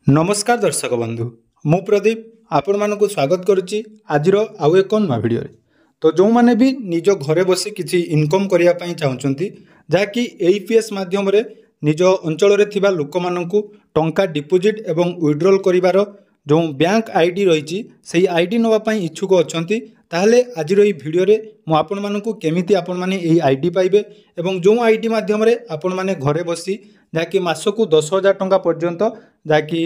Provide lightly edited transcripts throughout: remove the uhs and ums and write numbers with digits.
नमस्कार दर्शक बंधु मु प्रदीप आपण मानक स्वागत करुच्ची आज आउ एक नुआ भिडियो तो जो मैंने भी निज घरे बसी किसी इनकम करने चाहते जहाँकि एपीएस माध्यम निज अंचल लोक मानक टंका डिपोजिट एवं विड्रॉल करिवार जो बैंक आईडी रही से आईडी नापी इच्छुक अच्छा ताहले आज भिडियो मु आपण मानक केमिति आपण माने एई आईडी पाइबे एवं जो आईडी माध्यम आपण माने घरे बसी जहाँकि मासकू 10,000 टंका पर्यंत जहाँकि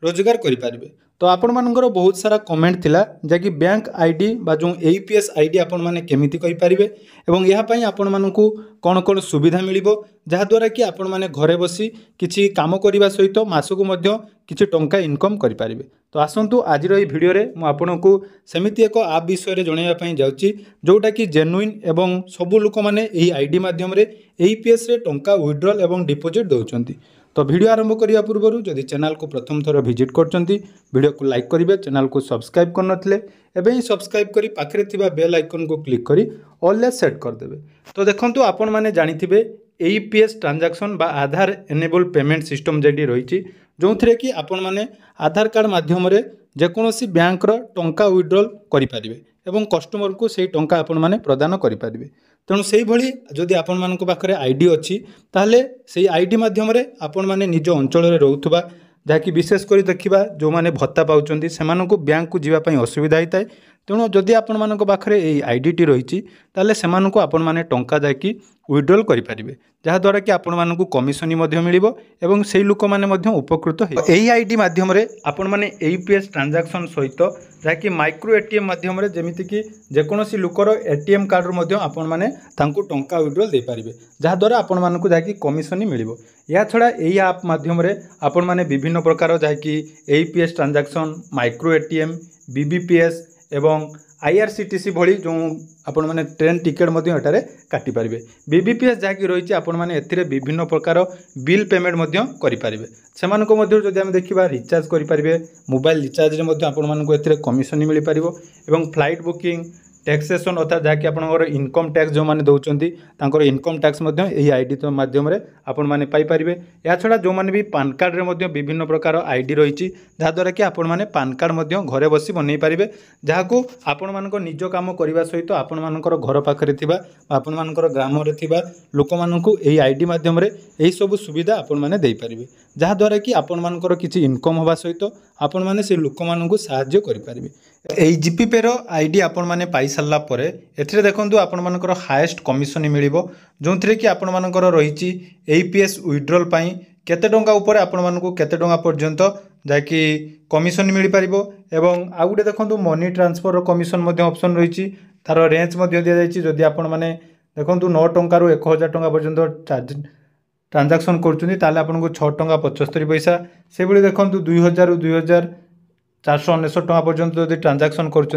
रोजगार करें तो आपण मानकर बहुत सारा कमेंट थिला जहाँकि बैंक आईडी बा जो एपीएस आईडी आपण माने केमिति कहि पारिबे एवं यहा पई आपण मानकू कौन कौन सुविधा मिलिबो जहाँद्वारा कि आपण माने घरे बसी किछि काम करने सहित मासकू मध्य किछि टंका इनकम करि पारिबे। तो आसंतु आज भिडियो रे मु आपनकू सेमिति एक आप विषय जनइबा पई जाउची जोटा कि जेन्युइन एवं सबु लोक माने एही आईडी माध्यम रे एपीएस रे टंका विड्रॉल एवं डिपोजिट दउचंती। तो वीडियो आरंभ करने पूर्व जदि चैनल को प्रथम थर विजिट करछंती वीडियो को लाइक करेंगे, चैनल को सब्सक्राइब करनथिले एबे ही सब्सक्राइब करी पाखरे थिबा बेल आइकन को क्लिक करी ऑल ले सेट कर देबे। तो देखंतु आपण माने जानिथिबे एपीएस ट्रांजैक्शन बा आधार एनेबल पेमेंट सिस्टम जेडी रहिछि जो थरे कि आपण माने आधार कार्ड माध्यम रे जेकोनोसी बैंक रो टंका विड्रॉल करि पारिबे एवं कस्टमर को सेही टंका आपण माने प्रदान करि पारिबे। तेणु से भली जदि आपण मानक पाखरे आईडी अच्छी ताहले सेही आईडी माध्यम रे आपण माने निज अंचल रे रहउथबा जहाँकि विशेष कर देखा जो मैंने भत्ता पाँच से बैंक को जीवाई असुविधा होता है। तेणु जदि आपण मानक पाखरे एई आईडी रही ताले सेमानकु आपण माने टंका जाकि विड्रॉल करें जहाँद्वारा कि आपण मानकु कमिशन मिलिबो एवं से लोक माने मध्य उपकृत हो। एई आईडी माध्यम रे आपण माने एपीएस ट्रांजैक्शन सहित जहाँकि माइक्रो एटीएम माध्यम रे जेमिति कि जेकोनोसी लोकर एटीएम कार्ड रो आपण माने तांकु टंका विड्रॉल दे पारिबे जहाँद्वारा आपण मानकु जाकि कमिशन मिलिबो। या छड़ा एई ऐप माध्यम रे आपण माने विभिन्न प्रकार जहाँकि APS transaction micro ATM BBPS एवं आईआरसीटीसी भली जो आपण माने ट्रेन टिकेट एटारे काटि पारिबे। बीबीपीएस जहाँकि रही आपण माने एथिरे विभिन्न प्रकार बिल पेमेंट करि पारिबे। सेमानक मध्य जदि आम देखा रिचार्ज करि पारिबे मोबाइल रिचार्ज रे आपण मानकु एथिरे कमिशन मिल पारिबो एवं फ्लाइट बुकिंग टैक्सेसन अर्थात जहाँकि आपंकर इनकम टैक्स जो मैंने दौरान तांकर इनकम टैक्स यही आईडी माध्यम आपण मैंने पाइपर। या छड़ा जो मैंने भी पान कार्ड रे विभिन्न प्रकार आईडी रही जहाँद्वारा कि आपण मैंने पान कार्ड घरे बसी बनई पारे जहाँ आपण मान निज कम करने सहित आपण मानकर घर पाखे आपण मानकर ग्राम लोक मानू यही आईडी माध्यम यही सब सुविधा आपण मैंने दे पारे जहाँद्वारा कि आपण मानकर किसी इनकम होगा सहित आपण मैंने से लोक मानू साहाय्य करें। एई जीपी पे रो आईडी आपण माने पाई सारला परे एथिरे देखंतु आपण मानकर हाईएस्ट कमिशन मिलिबो जोंथरे कि आपण मानकर रहिछि एपीएस विड्रॉल पई केते टंका ऊपर आपण मानकू केते टंका पर्यंत जाकि कमिशन मिल पारिबो एवं आ गुटे देखंतु मनी ट्रांसफर रो कमिशन मध्ये ऑप्शन रहिछि तार रेंज मध्ये दिया जायछि जदि आपण माने देखंतु 9 टंका रो 1000 टंका पर्यंत ट्रांजैक्शन करछुनी ताले आपनको 6 टंका 75 पैसा से भली देखंतु 2000 रो 2499 टंका पर्यंत जदि ट्रांजैक्शन करुँच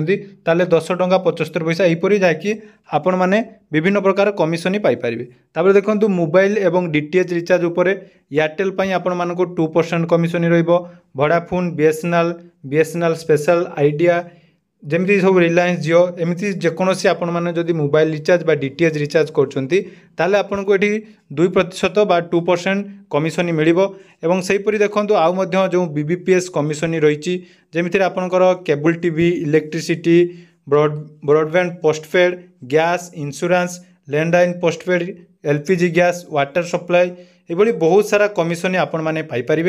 10 टंका 75 पैसा यहीपरी जहाँकि आपण मैंने विभिन्न प्रकार कमिशन पाई पारिबे। तापर देखंतु मोबाइल एवं डीटीएच रिचार्ज उपरे एयरटेल पई आपण मानको 2% कमिशन रहिबो वोडाफोन बीएसएनएल स्पेशल आइडिया जमी सब रिलायंस जियो एमती जेकोसी आपण मैंने जदि मोबाइल रिचार्ज बा डीटीएच रिचार्ज करछंती ताले आपण को एठी 2% बा 2% कमिशन मिलिबो एवं सेहीपरि देखंतु आउ मध्य जो बीबीपीएस कमिशन रही जमीती आपणकर cable TV electricity broadband postpaid gas insurance landline postpaid LPG gas water supply ये बहुत सारा कमिशन आपण मैंने पाइपर।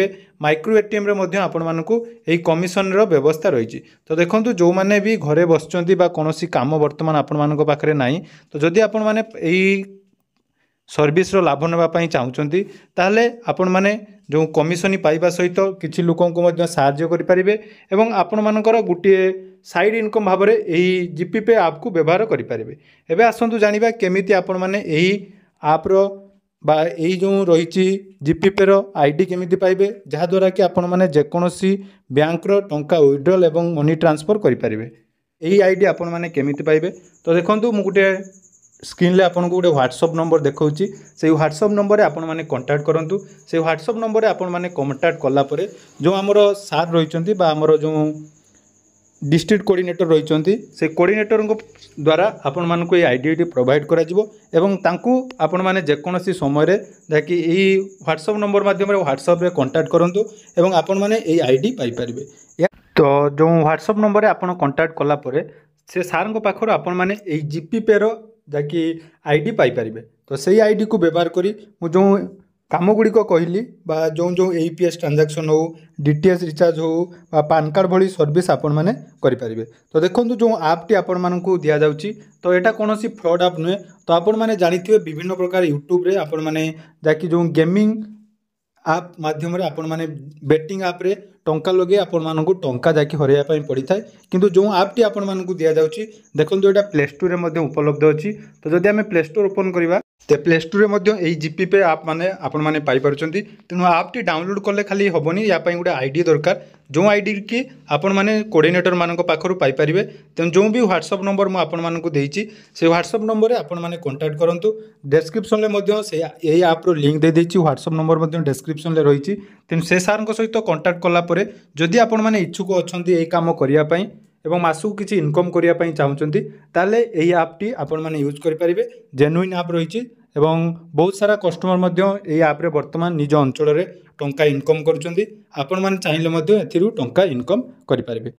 माइक्रो एटीएम रे मध्य आपण मानकू एही कमिशन रो व्यवस्था रही। तो देखंतु जो माने भी घरे बसचंती बा कोनोसी काम वर्तमान आपण मानक पाखरे नाही तो जदि आपण माने एही सर्विस रो लाभ नेबा पई चाहुचंती ताहले आपण माने जो कमिशन पाइबा सहित किछि लोकन को मध्य सहाय्य करि परिबे एवं आपण मानकर गुटे साइड इनकम भाव में एही जीपी पे ऐप को व्यवहार करि परिबे। एबे आसंतु जानिबा केमिति आपण माने एही ऐप रो बा यही जो रही जीपी पे रो आईडी केमिति पाइबे जहाँद्वारा कि आपण माने जेकोसी बैंक रो टंका विड्रॉल एवं मनी ट्रांसफर करि परिबे। एही आईडी आपण माने केमिति पाइबे तो देखंतु मु गुटे स्क्रीन ले आपन को गोटे व्हाट्सएप नंबर देखौची से व्हाट्सएप नंबर रे आपण माने कांटेक्ट करंतु। से व्हाट्सएप नंबर रे आपण माने कांटेक्ट कला परे जो हमरो सार रहिचंती बा हमरो जो डिस्ट्रिक्ट कोऑर्डिनेटर रही से कोऑर्डिनेटर द्वारा आपण मानक ये आईडी प्रोवाइड करा जिवो एवं तांकु आपण माने जेकोसी समय जहाँकि यही व्हाट्सएप नंबर माध्यम व्हाट्सएप रे कांटेक्ट करंतु एवं आपण माने ये आईडी पाई परिबे। तो जो व्हाट्सएप नंबर आपण कांटेक्ट कला परे से सार पाखर आपण माने एई जीपी पे रो जहाँकि आईडी पाई परिबे। तो सही आईडी को व्यवहार करी मु जो काम गुड़िक कहली जो जो एपीएस ट्रांजैक्शन हो डीटीएच रिचार्ज हो पान कार्ड भली सर्विस आपण मैंने करें। तो देखो जो आपटी आपण मानक दि जाऊँगी तो यहाँ कौन फ्रॉड आप नुहे। तो आपण मैंने जानिथे विभिन्न प्रकार यूट्यूब रे आपण मैंने जहाँकि जो गेमिंग आप माध्यम आपण मैंने बेटिंग आप रे टंका लगे आपण मानक टंका जाकि हरैया पड़ी थाए किंतु जो आपटी आपण मानक दि जाऊँगी देखो यहाँ प्ले स्टोर में उपलब्ध अच्छी। तो जदि आम प्ले स्टोर ओपन करवा तो प्ले स्टोर में जीपी पे आप माने आपण माने पाई परछंती। तेणु आपटी डाउनलोड कले खाली हेनी या गोटे आईडी दरकार जो आईडी की आपण माने कोऑर्डिनेटर मानक पाखरु पाई परिबे। तेणु जो भी व्हाट्सएप नंबर मु आपण मानकु देइछि से व्हाट्सएप नंबर आपण माने कांटेक्ट करंतु। डिस्क्रिप्शन ले मध्य से एई ऐप रो लिंक दे देइछि व्हाट्सएप नंबर मध्य डिस्क्रिप्शन ले रहिछि। तेणु से सार सहित कांटेक्ट कला परे जदि आपण माने इच्छुक अछंती एई काम करिया पई एवं मासु किछि इनकम करिया पई चाहुचंती ताले एई ऐपटी आपण माने यूज करि परिबे। जेन्युइन ऐप रहिछि एवं बहुत सारा कस्टमर मध्य एई ऐप रे वर्तमान निज अंचल रे टंका इनकम करुचंती। आपण माने चाहिले मध्य एथिरु टंका इनकम करि परिबे।